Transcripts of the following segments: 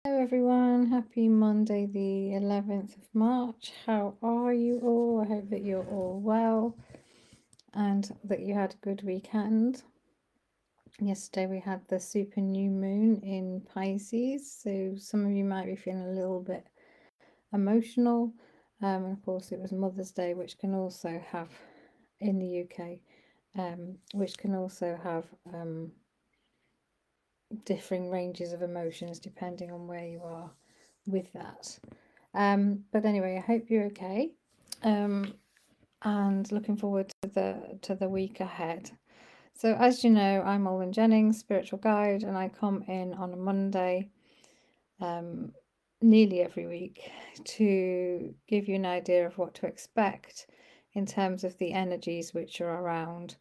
Hello everyone, happy Monday the 11th of March. How are you all? I hope that you're all well and that you had a good weekend. Yesterday we had the super new moon in Pisces, so some of you might be feeling a little bit emotional. And of course it was Mother's Day, which can also have, in the UK, which can also have differing ranges of emotions depending on where you are with that. But anyway, I hope you're okay, and looking forward to the week ahead. So as you know, I'm Olwen Jennings, spiritual guide, and I come in on a Monday, nearly every week, to give you an idea of what to expect in terms of the energies which are around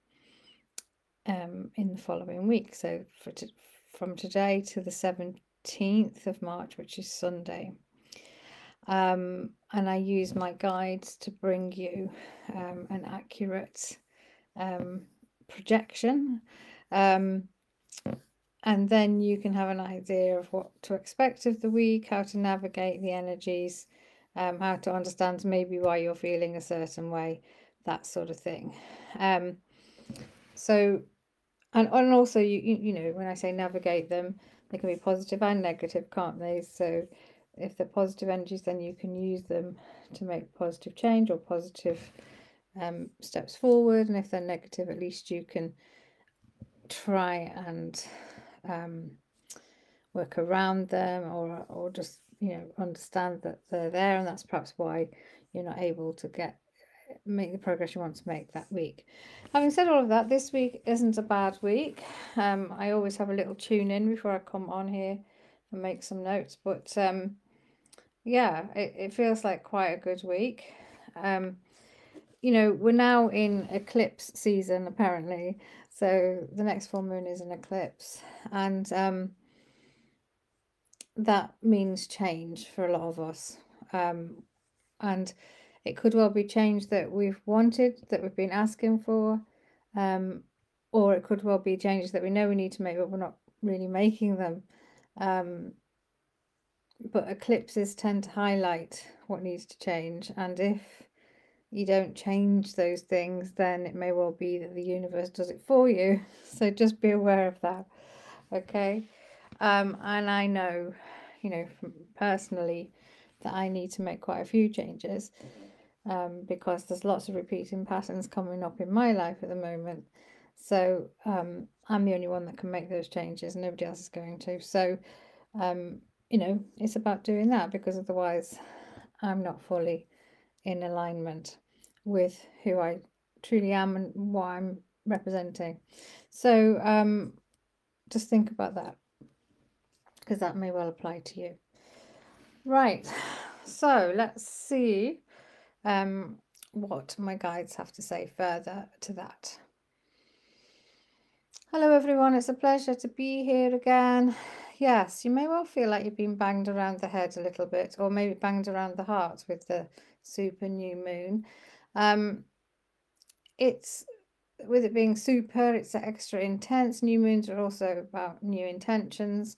in the following week. So from today to the 17th of March, which is Sunday. And I use my guides to bring you an accurate projection. And then you can have an idea of what to expect of the week, how to navigate the energies, how to understand maybe why you're feeling a certain way, that sort of thing. So, and also, you know, when I say navigate them, they can be positive and negative, can't they? So if they're positive energies, then you can use them to make positive change or positive steps forward. And if they're negative, at least you can try and work around them, or just, you know, understand that they're there, and that's perhaps why you're not able to make the progress you want to make that week. Having said all of that, this week isn't a bad week. I always have a little tune in before I come on here and make some notes, but yeah, it feels like quite a good week. You know, we're now in eclipse season apparently, so the next full moon is an eclipse, and that means change for a lot of us, and it could well be change that we've wanted, that we've been asking for, or it could well be changes that we know we need to make, but we're not really making them. But eclipses tend to highlight what needs to change, and if you don't change those things, then it may well be that the universe does it for you. So just be aware of that, okay? And I know, you know, personally, that I need to make quite a few changes, because there's lots of repeating patterns coming up in my life at the moment. So I'm the only one that can make those changes. Nobody else is going to. So, you know, it's about doing that, because otherwise I'm not fully in alignment with who I truly am and what I'm representing. So just think about that, because that may well apply to you. Right, so let's see what my guides have to say further to that. Hello everyone, it's a pleasure to be here again. Yes, you may well feel like you've been banged around the head a little bit, or maybe banged around the heart with the super new moon. It's, with it being super, it's extra intense. New moons are also about new intentions.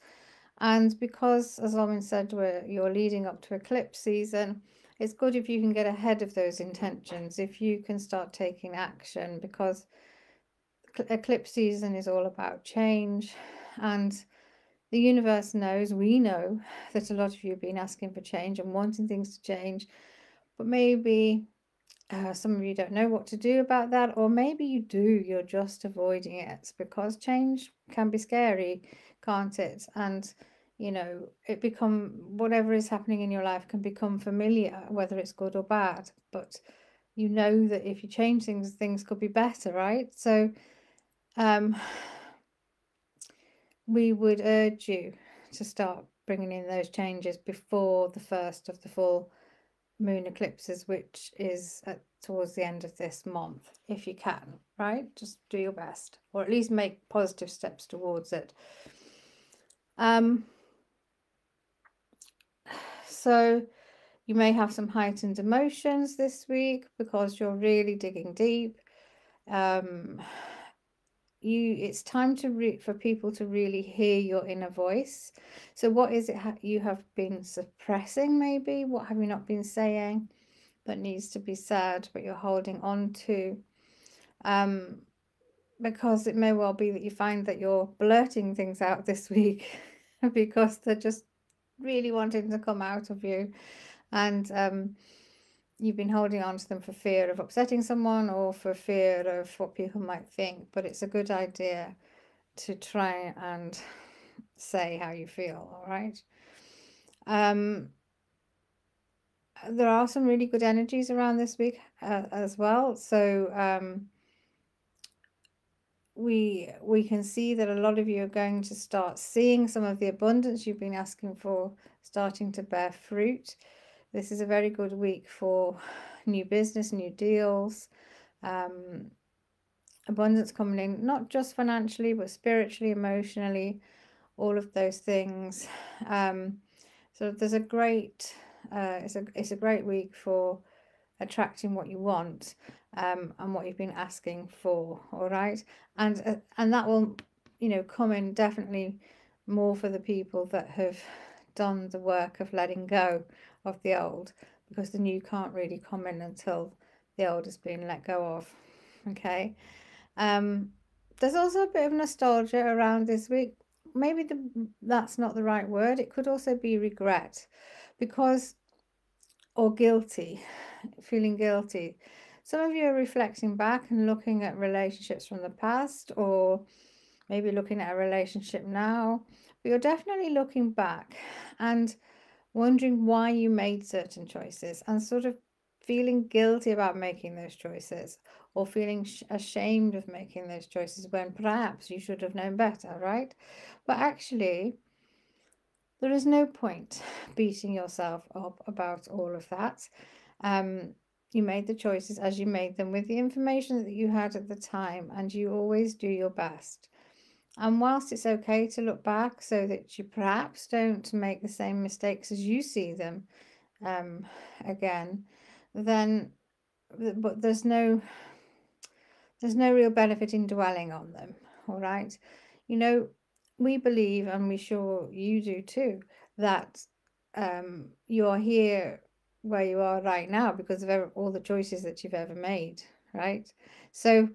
And because, as Lauren said, you're leading up to eclipse season, it's good if you can get ahead of those intentions, if you can start taking action, because eclipse season is all about change. And the universe knows, we know, that a lot of you have been asking for change and wanting things to change, but maybe some of you don't know what to do about that, or maybe you do, you're just avoiding it, because change can be scary, can't it? And you know, whatever is happening in your life can become familiar, whether it's good or bad, but you know that if you change things, things could be better, right? So we would urge you to start bringing in those changes before the first of the full moon eclipses, which is towards the end of this month, if you can, right? Just do your best, or at least make positive steps towards it. So you may have some heightened emotions this week because you're really digging deep. it's time to for people to really hear your inner voice. So what is it you have been suppressing? Maybe what have you not been saying that needs to be said, but you're holding on to? Because it may well be that you find that you're blurting things out this week because they're just really wanting to come out of you, and you've been holding on to them for fear of upsetting someone or for fear of what people might think. But it's a good idea to try and say how you feel, all right? There are some really good energies around this week as well. So we can see that a lot of you are going to start seeing some of the abundance you've been asking for starting to bear fruit. This is a very good week for new business, new deals, abundance coming in, not just financially, but spiritually, emotionally, all of those things. So there's a great, it's a great week for attracting what you want, and what you've been asking for. All right, and that will, come in definitely more for the people that have done the work of letting go of the old, because the new can't really come in until the old has been let go of. Okay. There's also a bit of nostalgia around this week. Maybe that's not the right word. It could also be regret, because, or guilty, feeling guilty. Some of you are reflecting back and looking at relationships from the past, or maybe looking at a relationship now, but you're definitely looking back and wondering why you made certain choices and sort of feeling guilty about making those choices, or feeling ashamed of making those choices when perhaps you should have known better, right? But actually, there is no point beating yourself up about all of that. You made the choices as you made them with the information that you had at the time, and you always do your best. And whilst it's okay to look back so that you perhaps don't make the same mistakes as you see them again, then, but there's no real benefit in dwelling on them. All right, we believe, and we sure you do too, that you're here where you are right now because of all the choices that you've ever made, right? So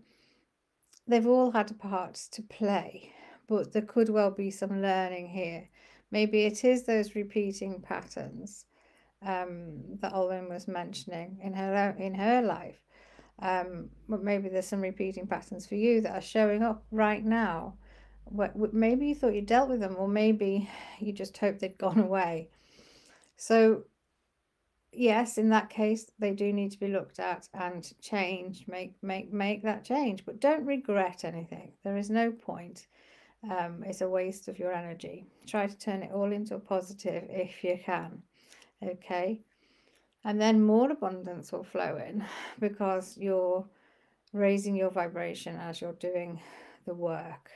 they've all had a part to play, but there could well be some learning here. Maybe it is those repeating patterns that Olwen was mentioning in her life. But maybe there's some repeating patterns for you that are showing up right now. Maybe you thought you dealt with them, or maybe you just hoped they'd gone away. So yes, in that case, they do need to be looked at and changed. Make that change, but don't regret anything. There is no point. It's a waste of your energy. Try to turn it all into a positive if you can. Okay, and then more abundance will flow in because you're raising your vibration as you're doing the work.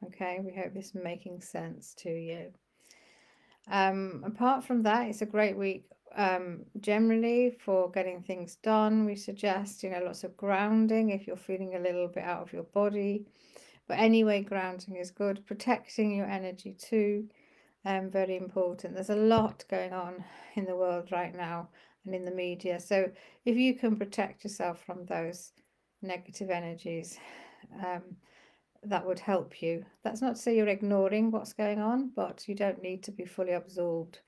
Okay, we hope this is making sense to you. Apart from that, it's a great week generally for getting things done. We suggest, lots of grounding if you're feeling a little bit out of your body. But anyway, grounding is good. Protecting your energy too, very important. There's a lot going on in the world right now and in the media. So if you can protect yourself from those negative energies, that would help you. That's not to say you're ignoring what's going on, but you don't need to be fully absorbed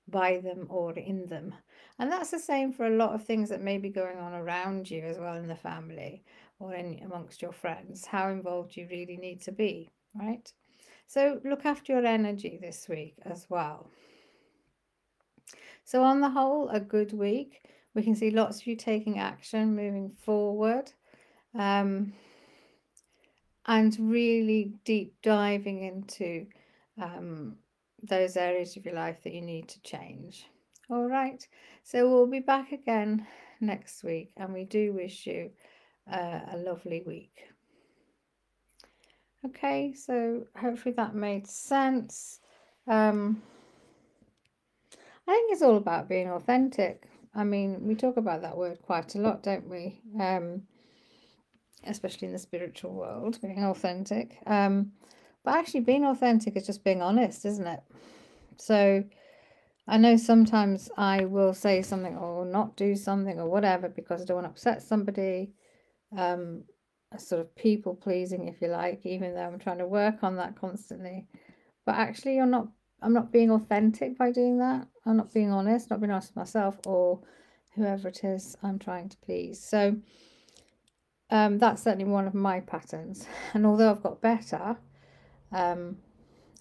by them or in them. And that's the same for a lot of things that may be going on around you as well, in the family or amongst your friends. How involved you really need to be, right? So look after your energy this week as well. So on the whole, a good week. We can see lots of you taking action, moving forward, and really deep diving into those areas of your life that you need to change. All right, so we'll be back again next week, and we do wish you a lovely week. Okay, so hopefully that made sense. I think it's all about being authentic. I mean, we talk about that word quite a lot, don't we? especially in the spiritual world, being authentic. But actually being authentic is just being honest, isn't it? So I know sometimes I will say something or not do something or whatever because I don't want to upset somebody. A sort of people pleasing, if you like, even though I'm trying to work on that constantly. But actually I'm not being authentic by doing that. I'm not being honest, not being honest with myself or whoever it is I'm trying to please. So that's certainly one of my patterns. And although I've got better,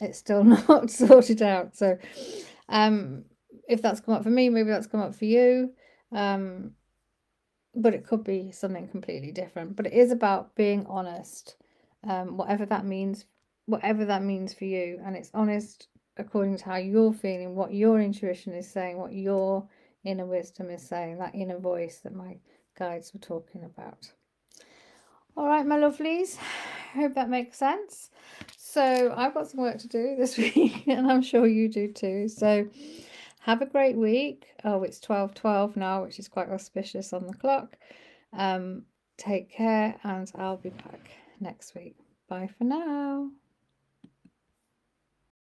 it's still not sorted out. So if that's come up for me, maybe that's come up for you. But it could be something completely different. But it is about being honest, whatever that means for you. And it's honest according to how you're feeling, what your intuition is saying, what your inner wisdom is saying, that inner voice that my guides were talking about. All right, my lovelies, hope that makes sense. So I've got some work to do this week, and I'm sure you do too. So have a great week. Oh, it's 12:12 now, which is quite auspicious on the clock. Take care, and I'll be back next week. Bye for now.